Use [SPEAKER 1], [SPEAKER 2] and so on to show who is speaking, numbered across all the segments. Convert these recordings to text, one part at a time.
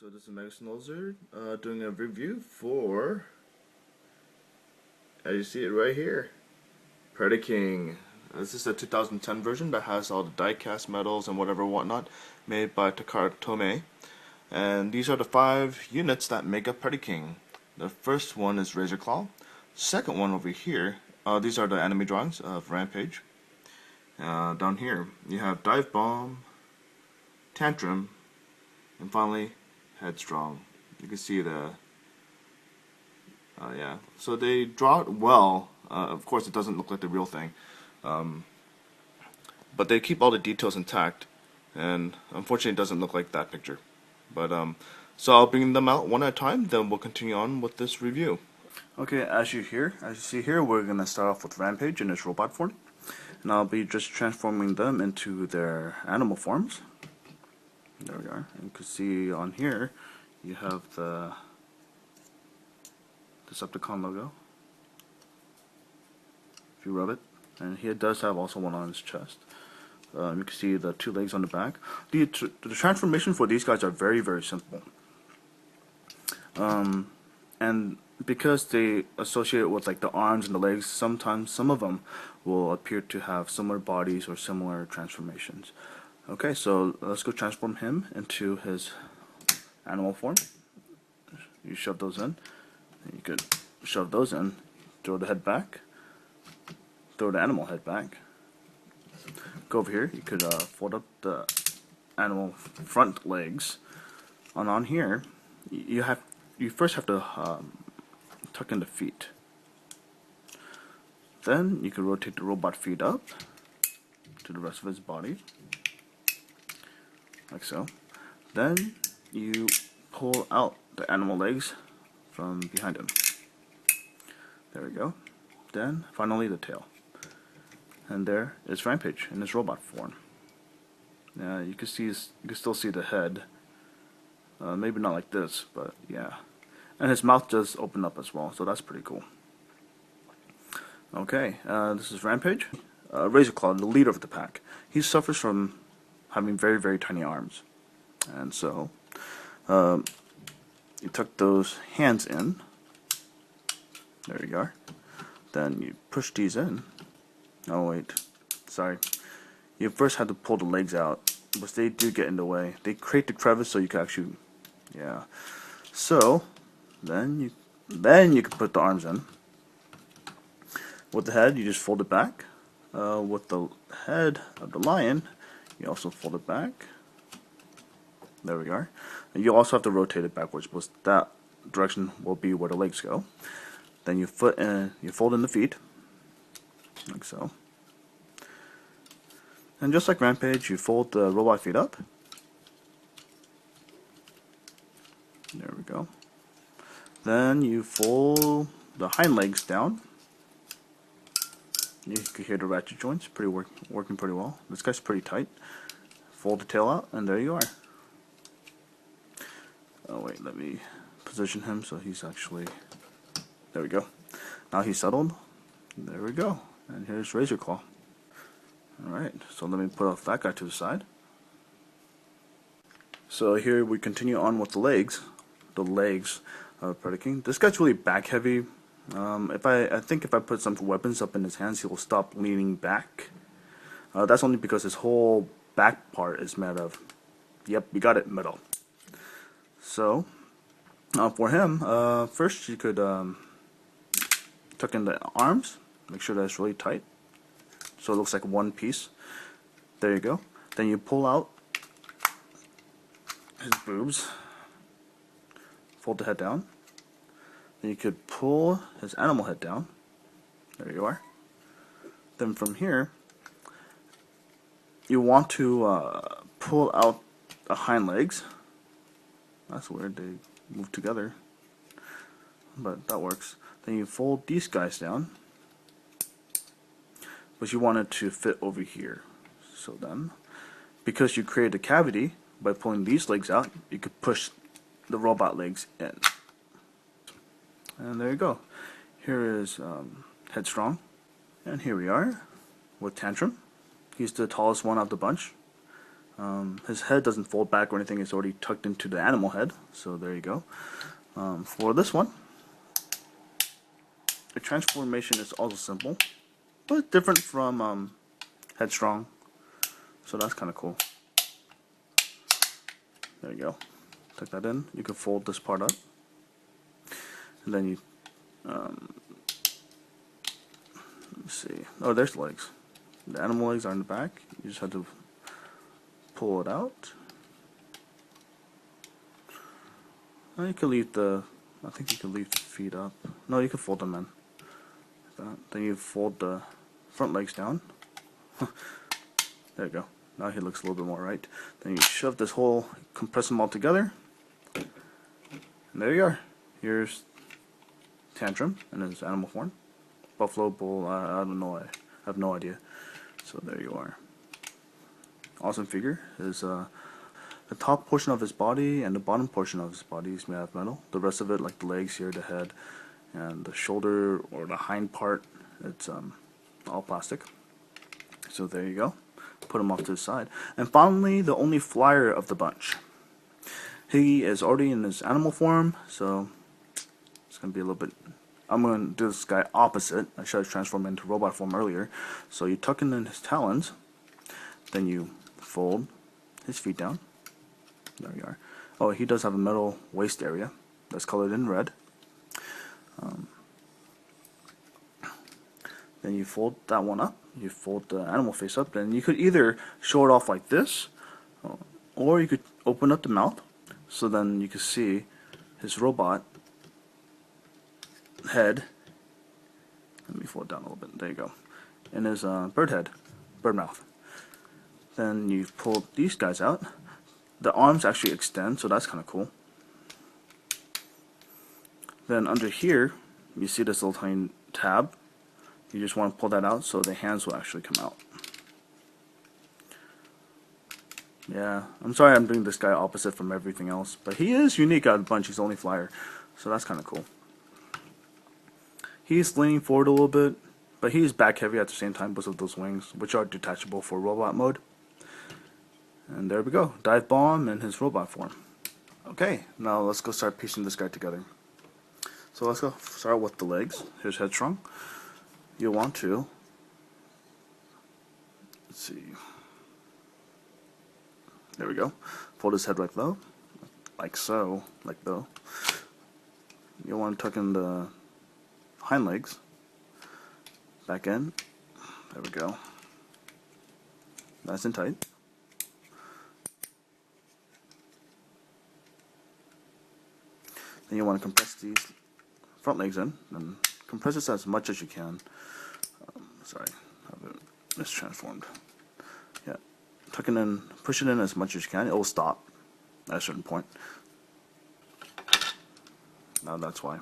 [SPEAKER 1] So this is Megasnolzer doing a review for, as you see it right here, Predaking. This is a 2010 version that has all the die-cast metals and whatever whatnot made by Takara Tomei. And these are the 5 units that make up Predaking. The first one is Razor Claw. Second one over here, these are the enemy drawings of Rampage. Down here, you have Dive Bomb, Tantrum, and finally Headstrong. You can see the yeah, so they draw it well. Of course it doesn't look like the real thing, but they keep all the details intact, and unfortunately it doesn't look like that picture. But so I'll bring them out one at a time, then we'll continue on with this review. Okay, as you see here, we're gonna start off with Rampage in its robot form, and I'll be just transforming them into their animal forms. There we are. And you can see on here you have the Decepticon logo. If you rub it, and he does have also one on his chest. You can see the 2 legs on the back. The transformation for these guys are very, very simple. And because they associate it with like the arms and the legs, sometimes some of them will appear to have similar bodies or similar transformations. Okay, so let's go transform him into his animal form. You shove those in. And you could shove those in, throw the head back, throw the animal head back. Go over here, you could fold up the animal front legs. And on here, you first have to tuck in the feet. Then you can rotate the robot feet up to the rest of his body, like so. Then you pull out the animal legs from behind him. There we go. Then finally the tail. And there is Rampage in his robot form. You can still see the head. Maybe not like this, but yeah. And his mouth does open up as well, so that's pretty cool. Okay, this is Rampage. Razor Claw, the leader of the pack. He suffers from having very, very tiny arms. And so, you tuck those hands in. There you are. Then you push these in. Oh wait, sorry. You first have to pull the legs out, but they do get in the way. They create the crevice so you can actually, yeah. So then you can put the arms in. With the head, you just fold it back. With the head of the lion, you also fold it back. There we are. And you also have to rotate it backwards, because that direction will be where the legs go. Then you fold in the feet, like so. And just like Rampage, you fold the robot feet up. There we go. Then you fold the hind legs down. You can hear the ratchet joints, working pretty well. This guy's pretty tight. Fold the tail out, and there you are. Oh wait, let me position him so he's actually... There we go. Now he's settled. There we go. And here's Razor Claw. Alright, so let me put off that guy to the side. So here we continue on with the legs. The legs of Predaking. This guy's really back heavy. I think if I put some weapons up in his hands, he'll stop leaning back. That's only because his whole back part is made of, yep, you got it, metal. So, for him, first you could tuck in the arms, make sure that it's really tight, so it looks like one piece. There you go. Then you pull out his boobs, fold the head down. Then you could pull his animal head down. There you are. Then from here, you want to pull out the hind legs. That's weird, they move together, but that works. Then you fold these guys down, but you want it to fit over here. So then, because you created a cavity by pulling these legs out, you could push the robot legs in. And there you go. Here is Headstrong, and here we are with Tantrum. He's the tallest one of the bunch. His head doesn't fold back or anything, it's already tucked into the animal head, so there you go. For this one, the transformation is also simple, but different from Headstrong, so that's kind of cool. There you go. Tuck that in. You can fold this part up, and then you let's see. Oh, there's the legs. The animal legs are in the back. You just have to pull it out. Now you can leave the. I think you can leave the feet up. No, you can fold them in. Like that. Then you fold the front legs down. There you go. Now he looks a little bit more right. Then you shove this whole, compress them all together. And there you are. Here's Tantrum in his animal form. Buffalo, bull, I don't know. I have no idea. So there you are. Awesome figure. His the top portion of his body and the bottom portion of his body is made out of metal. The rest of it, like the legs here, the head, and the shoulder or the hind part, it's all plastic. So there you go. Put him off to the side. And finally, the only flyer of the bunch. He is already in his animal form, so it's going to be a little bit... I'm going to do this guy opposite. I should have transformed into robot form earlier. So you tuck in his talons, then you fold his feet down. There we are. Oh, he does have a metal waist area that's colored in red. Then you fold that one up. You fold the animal face up. Then you could either show it off like this, or you could open up the mouth, so then you can see his robot head. Let me fold it down a little bit. There you go. And his bird head, bird mouth. Then you pull these guys out. The arms actually extend, so that's kind of cool. Then under here, you see this little tiny tab. You just want to pull that out so the hands will actually come out. Yeah, I'm sorry I'm doing this guy opposite from everything else, but he is unique out of the bunch. He's the only flyer, so that's kind of cool. He's leaning forward a little bit, but he's back heavy at the same time because of those wings, which are detachable for robot mode. And there we go, Dive Bomb in his robot form. Okay, now let's go start piecing this guy together. So let's go start with the legs. Here's Headstrong. You'll want to, let's see, there we go, fold his head like so, like though. You'll want to tuck in the hind legs back in. There we go, nice and tight. Then you want to compress these front legs in, and compress this as much as you can. Sorry, I have it mistransformed. Yeah, tuck it in, push it in as much as you can. It will stop at a certain point. Now that's why.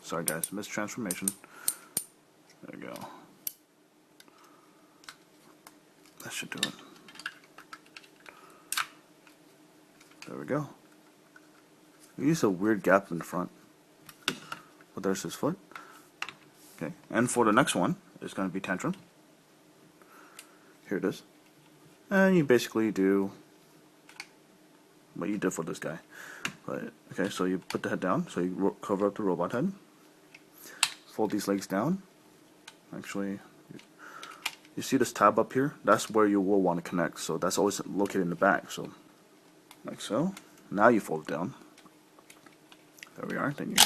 [SPEAKER 1] Sorry guys, mistransformation. There we go. That should do it. There we go. We use a weird gap in the front. But there's his foot. Okay, and for the next one, it's going to be Tantrum. Here it is. And you basically do what you did for this guy. But okay, so you put the head down, so you cover up the robot head. Fold these legs down. Actually, you see this tab up here? That's where you will want to connect. So that's always located in the back. So, like so. Now you fold it down. There we are. Then you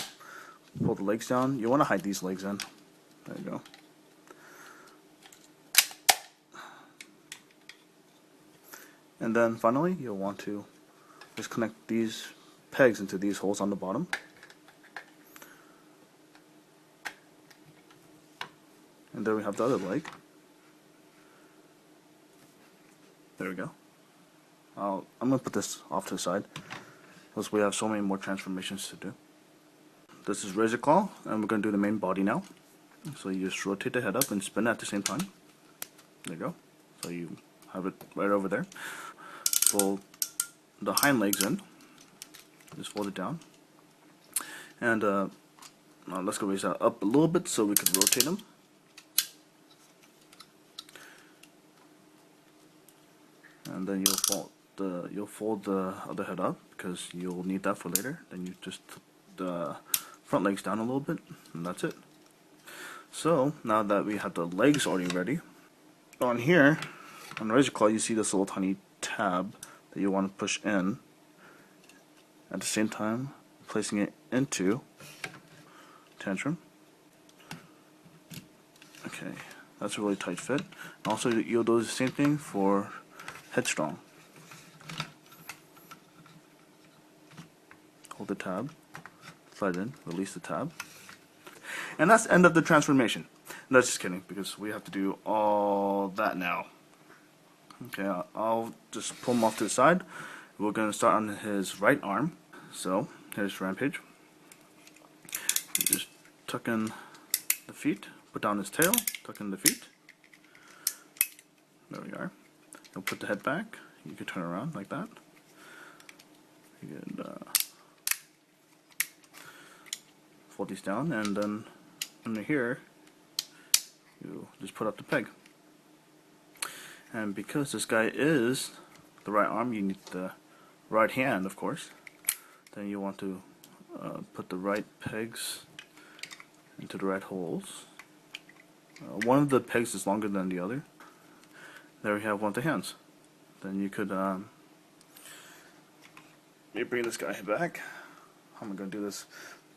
[SPEAKER 1] pull the legs down. You want to hide these legs in. There you go. And then finally, you'll want to just connect these pegs into these holes on the bottom. And there we have the other leg. There we go. I'm going to put this off to the side because we have so many more transformations to do. This is Razor Claw, and we're going to do the main body now. So you just rotate the head up and spin at the same time. There you go. So you have it right over there. Fold the hind legs in. Just fold it down. And let's go raise that up a little bit so we can rotate them. And then you'll you'll fold the other head up because you'll need that for later. Then you just put the front legs down a little bit, and that's it. So now that we have the legs already ready, on here on the razor claw you see this little tiny tab that you want to push in. At the same time, placing it into Tantrum. Okay, that's a really tight fit. Also, you'll do the same thing for Headstrong. Hold the tab, slide in, release the tab. And that's the end of the transformation. No, just kidding, because we have to do all that now. Okay, I'll just pull him off to the side. We're going to start on his right arm. So, here's Rampage. You just tuck in the feet, put down his tail, tuck in the feet. There we are. You'll put the head back. You can turn around like that. You can fold these down, and then under here, you just put up the peg. And because this guy is the right arm, you need the right hand, of course. Then you want to put the right pegs into the right holes. One of the pegs is longer than the other. There we have one of the hands. Then you could let me bring this guy back. How am I going to do this?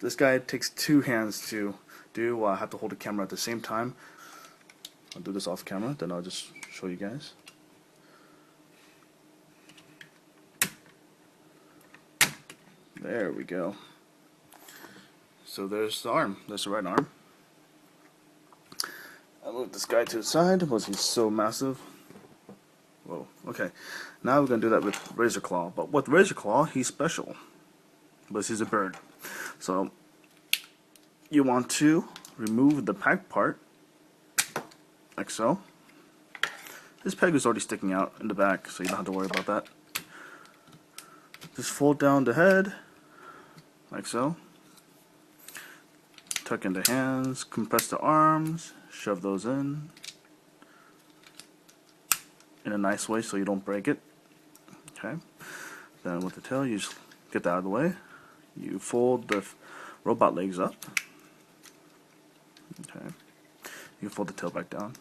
[SPEAKER 1] This guy takes 2 hands to do. I have to hold the camera at the same time. I'll do this off camera, then I'll just show you guys. There we go. So there's the arm. There's the right arm. I'll move this guy to the side because he's so massive. Whoa. Okay. Now we're going to do that with Razor Claw. But with Razor Claw, he's special. Because he's a bird. So you want to remove the peg part, like so. This peg is already sticking out in the back, so you don't have to worry about that. Just fold down the head, like so. Tuck in the hands, compress the arms, shove those in a nice way so you don't break it. Okay. Then with the tail, you just get that out of the way. You fold the robot legs up. Okay. You fold the tail back down.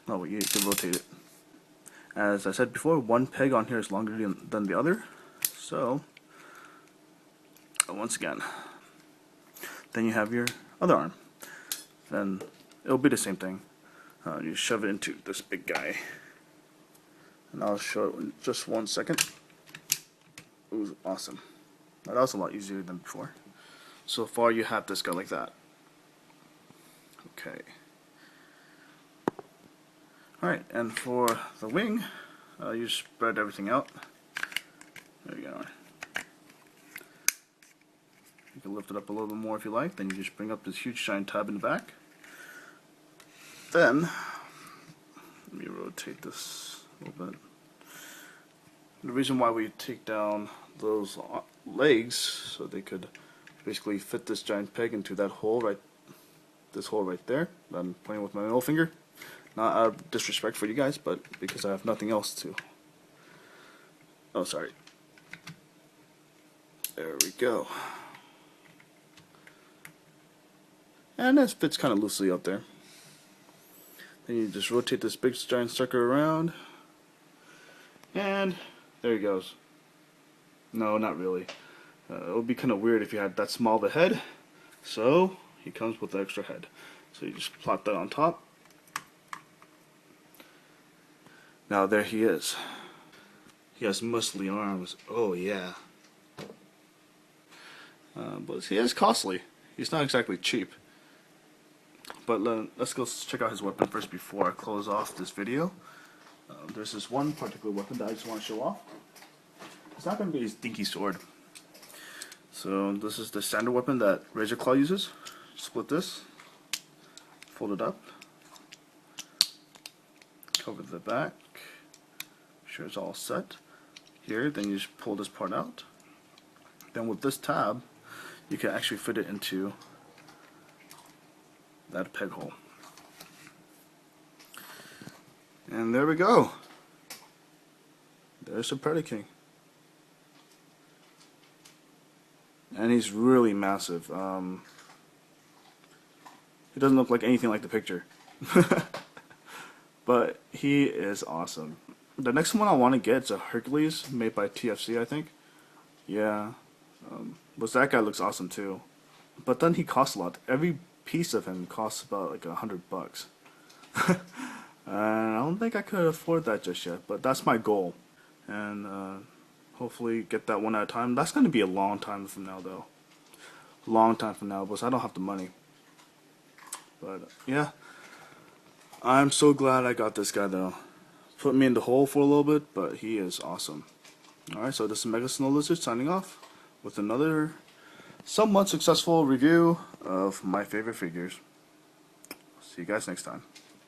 [SPEAKER 1] Oh, wait, you can rotate it. As I said before, one peg on here is longer than the other. So, once again, then you have your other arm. Then it'll be the same thing. You shove it into this big guy. And I'll show it in just 1 second. Ooh, awesome. That was a lot easier than before. So far you have this guy like that. Okay. Alright, and for the wing, you spread everything out. There you go. You can lift it up a little bit more if you like. Then you just bring up this huge giant tab in the back. Then, let me rotate this a little bit. The reason why we take down those legs, so they could basically fit this giant peg into that hole right, this hole right there. I'm playing with my middle finger. Not out of disrespect for you guys, but because I have nothing else to. Oh, sorry. There we go. And that fits kind of loosely up there. Then you just rotate this big giant sucker around. And there he goes. No, not really. It would be kind of weird if you had that small of a head. So, he comes with the extra head. So you just plot that on top. Now there he is. He has muscly arms. Oh yeah. But he is costly. He's not exactly cheap. But let's go check out his weapon first before I close off this video. There's this one particular weapon that I just want to show off. It's not going to be his dinky sword. So this is the standard weapon that Razor Claw uses. Split this, fold it up, cover the back, make sure it's all set. Here, then you just pull this part out. Then with this tab, you can actually fit it into that peg hole. And there we go. There's the Predaking. and he's really massive. He doesn't look like anything like the picture. But he is awesome. The next one I want to get is a Hercules made by TFC, I think. Yeah. But that guy looks awesome too. But then he costs a lot. Every piece of him costs about like $100. And I don't think I could afford that just yet, but that's my goal. And hopefully get that one at a time. That's going to be a long time from now though. Long time from now, because I don't have the money. But yeah, I'm so glad I got this guy though. Put me in the hole for a little bit, but he is awesome. Alright, so this is Mega Snow Lizard signing off with another somewhat successful review of my favorite figures. See you guys next time.